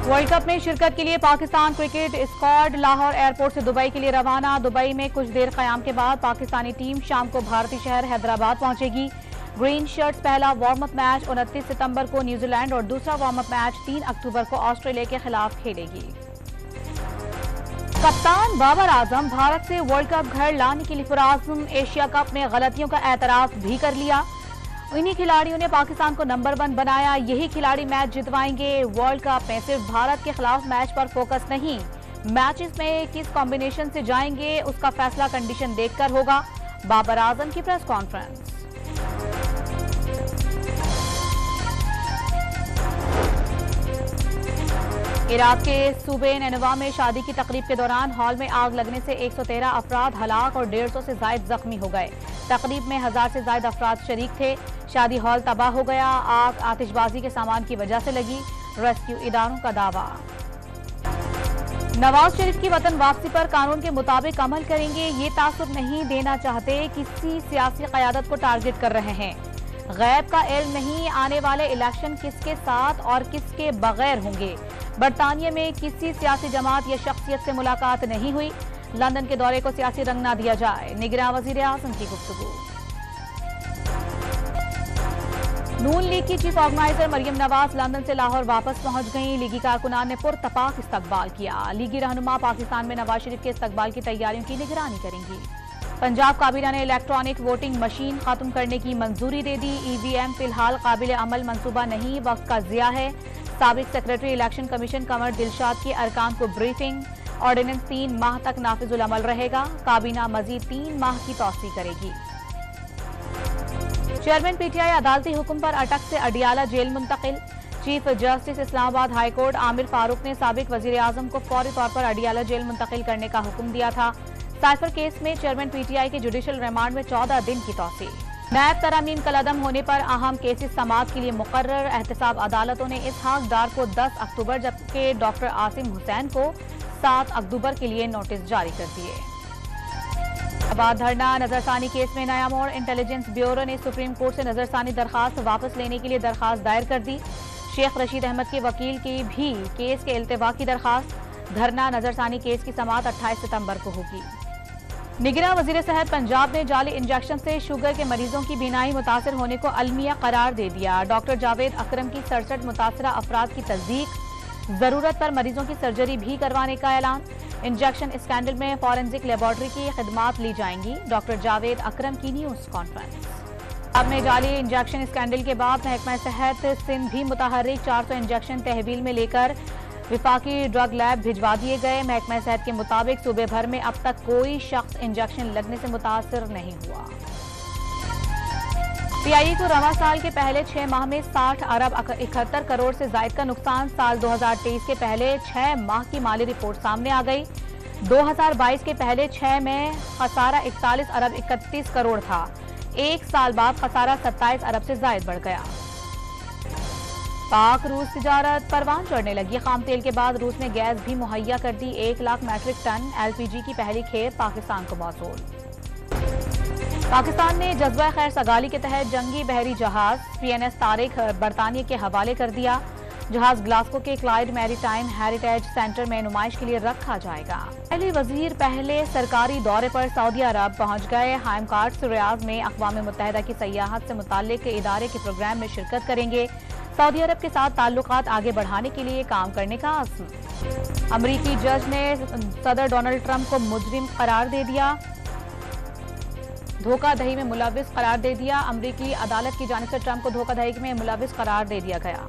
World cup में शिरकत के लिए Pakistan cricket squad Lahore airport से दुबई के लिए रवाना। दुबई में कुछ देर क़याम के बाद पाकिस्तानी टीम शाम को भारतीय शहर हैदराबाद पहुंचेगी। ग्रीन शर्ट्स पहला वार्म अप मैच 29 सितंबर को न्यूजीलैंड और दूसरा वार्म अप मैच 3 अक्टूबर को ऑस्ट्रेलिया के खिलाफ खेलेगी। कप्तान बाबर आजम भारत से वर्ल्ड कप घर लाने के लिए पुरआज़्म। एशिया कप में गलतियों का एतराफ भी कर लिया। इन्हीं खिलाड़ियों ने पाकिस्तान को नंबर 1 बनाया। यही खिलाड़ी मैच जितवाएंगे। वर्ल्ड कप में सिर्फ भारत के खिलाफ मैच पर फोकस नहीं, मैचेस में किस कॉम्बिनेशन से जाएंगे उसका फैसला कंडीशन देखकर होगा। बाबर आजम की प्रेस कॉन्फ्रेंस। इराक के सूबे नैनवा में शादी की तकरीब के दौरान हॉल में आग लगने से 113 अफराद हलाक और 150 से जायद जख्मी हो गए। तकरीब में 1000 से जायद अफराद शरीक थे। शादी हॉल तबाह हो गया। आग आतिशबाजी के सामान की वजह से लगी, रेस्क्यू इदारों का दावा। नवाज शरीफ की वतन वापसी पर कानून के मुताबिक अमल करेंगे। ये तासुर नहीं देना चाहते, किसी सियासी क़यादत को टारगेट कर रहे हैं। गैब का इल्म नहीं, आने वाले इलेक्शन किसके साथ और किसके बगैर होंगे। बरतानिया में किसी सियासी जमात या शख्सियत से मुलाकात नहीं हुई। लंदन के दौरे को सियासी रंग न दिया जाए, निगरान वजीर आज़म की गुफ्तगू। नून लीग की chief organiser Maryam Nawaz London से लाहौर वापस पहुंच गईं। लीगी कारकुनान ने पुरतपाक इस्तकबाल किया। लीगी रहनुमा पाकिस्तान में नवाज शरीफ के इस्तकबाल की तैयारियों की निगरानी करेंगी। पंजाब काबीना ने इलेक्ट्रॉनिक वोटिंग मशीन खत्म करने की मंजूरी दे दी। ईवीएम फिलहाल काबिल अमल मंसूबा नहीं, वक्त का जिया है। साबिक सेक्रेटरी इलेक्शन कमीशन कमर दिलशाद के अरकान को ब्रीफिंग। ऑर्डिनेंस 3 माह तक नाफिजुल अमल रहेगा। काबीना मजीद 3 माह की तौसीह करेगी। चेयरमैन पीटीआई अदालती हुक्म पर अटक से अडियाला जेल मुंतकिल। Chief justice Islamabad high court Aamir Farooq ने साबिक वजीर आजम को फौरी तौर पर अडियाला जेल मुंतकिल करने का हुक्म दिया था। साइफर केस में चेयरमैन पीटीआई के जुडिशल रिमांड में 14 दिन की तौसीह। नैब तरमीम कलअदम होने पर अहम केसेस समाअत के लिए मुकर्रर। एहतसाब अदालतों ने इसहाक डार को 10 अक्टूबर जबकि डॉक्टर आसिम हुसैन को 7 अक्टूबर के लिए नोटिस जारी कर दिए। धरना नजरसानी केस में नया मोड़। इंटेलिजेंस ब्यूरो ने सुप्रीम कोर्ट से नजरसानी दरखास्त वापस लेने के लिए दरखास्त दायर कर दी। शेख रशीद अहमद के वकील की भी केस के इल्तिवा की दरखास्त। धरना नजरसानी केस की समाअत 28 सितंबर को होगी। निगरान वजीर सेहत पंजाब ने जाली इंजेक्शन से शुगर के मरीजों की बीनाई मुतासर होने को अलमिया करार दे दिया। डॉक्टर जावेद अकरम की 67 मुतासरा अफराद की तस्दीक। जरूरत पर मरीजों की सर्जरी भी करवाने का ऐलान। इंजेक्शन स्कैंडल में फॉरेंसिक लेबोरेटरी की खिदमात ली जाएंगी। डॉक्टर जावेद अकरम की न्यूज कॉन्फ्रेंस। अब में जाली इंजेक्शन स्कैंडल के बाद महकमा सेहत सिंध भी मुतहर्रिक 400 इंजेक्शन तहवील में लेकर विफाकी ड्रग लैब भिजवा दिए गए। महकमा सेहत के मुताबिक सूबे भर में अब तक कोई शख्स इंजेक्शन लगने से मुतासर नहीं हुआ। पीआईए को रवा साल के पहले 6 माह में 60 अरब 71 करोड़ से जायद का नुकसान। साल 2023 के पहले 6 माह की माली रिपोर्ट सामने आ गई। 2022 के पहले 6 में खसारा 41 अरब 31 करोड़ था। एक साल बाद खसारा 27 अरब से जायद बढ़ गया। पाक रूस तिजारत परवान चढ़ने लगी। खाम तेल के बाद रूस ने गैस भी मुहैया कर दी। 1 लाख मैट्रिक टन एलपीजी की पहली खेप पाकिस्तान को मौसूल। पाकिस्तान ने जज्बा खैर सगाली के तहत जंगी बहरी जहाज PNS तारिक बरतानिया के हवाले कर दिया। जहाज ग्लासगो के क्लाइड मैरीटाइम हेरिटेज सेंटर में नुमाइश के लिए रखा जाएगा। पहले वजीर पहले सरकारी दौरे पर सऊदी अरब पहुंच गए। हाइम कार्ड्स रियाद में अक़वाम मुत्तहिदा की सयाहत से मुताल्लिक इदारे के प्रोग्राम में शिरकत करेंगे। सऊदी अरब के साथ ताल्लुकात आगे बढ़ाने के लिए काम करने का आज़म। अमरीकी जज ने सदर डोनाल्ड ट्रंप को मुजरिम करार दे दिया। धोखाधड़ी में मुलविस करार दे दिया। अमरीकी अदालत की जानिब से ट्रंप को धोखाधड़ी में मुलविस करार दे दिया गया।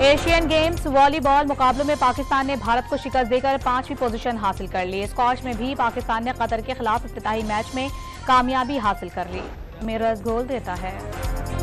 एशियन गेम्स वॉलीबॉल मुकाबलों में पाकिस्तान ने भारत को शिकस्त देकर 5वीं पोजीशन हासिल कर ली। स्क्वॉश में भी पाकिस्तान ने कतर के खिलाफ इफ्तिताही मैच में कामयाबी हासिल कर ली। मेरा गोल देता है।